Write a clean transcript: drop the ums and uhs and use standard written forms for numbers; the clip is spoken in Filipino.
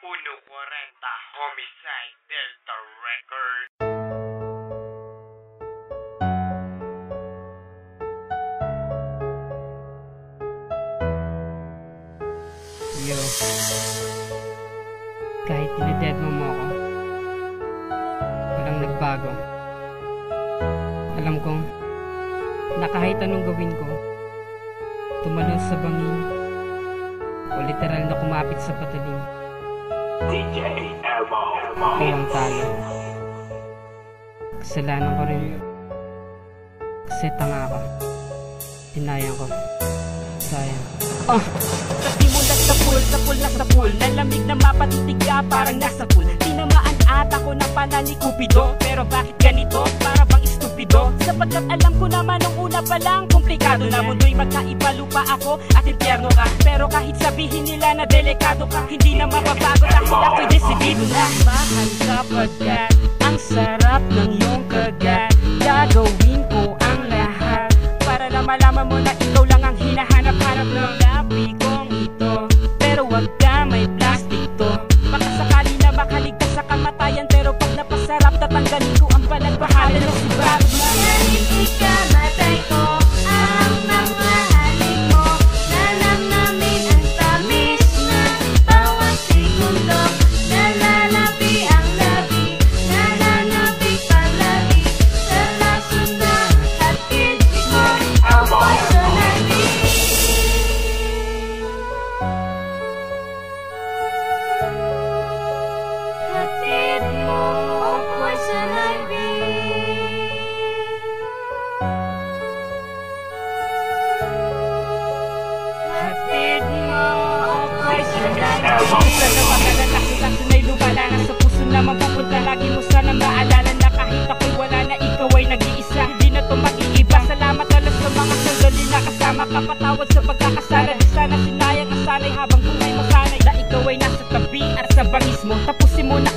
140 Homicide Delta Record. Yo, kahit tinided mo ako, walang nagbago. Alam kong na kahit anong gawin ko, tumalon sa bangin o literal na kumapit sa patalim, DJ Elmo. ako ang talo. Kasalanan ko rin, kasi tanga ako. Tinayang ko, sayang. Sa pool na sa pool, nalamig na mapatitig ka parang nasa pool. Tinamaan ata ko ng panani Cupido, pero bakit ganito? Para bang estupido? Sapagkat alam ko naman nung una pa lang, komplikado na mundo'y magkaiba, lupa ako at impyerno ka. Pero kahit sabihin nila na delikado ka, hindi na mababago dahil ako'y desidido na. Mahal kapagkat ang sarap ng iyong kagat, gagawin ko ang lahat para na malaman mo na ikaw lang ang hinahanap-hanap ng labi kong ito. Pero wag ka may plastic to, baka sakali na makaligtas sa kamatayan. Pero pag napasarap, tatanggalin ko ang balat, bahala na si Bob. Ngunit ikamatay ko ang mamahalin mo. Nalamnamin ang tamis na bawat segundo. Nalalabi ang labi, nananabi palagi sa lason na hatid mo. Ako'y sonali. Hatid mo, ako'y sonali. Hatid mo, ako'y sonali. Sa napagalan na sunay lumala na sa puso na mapupunta. Lagi mo sana maalala na kahit ako'y wala na, ikaw ay nag-iisa. Hindi na to mag-iiba. Salamat alas sa mga sandali na kasama ka. Patawad sa pagkakasala, di sana sinayang ang sanay habang buhay masanay na ikaw ay nasa tabi at sa bangis mo. Tapusin mo na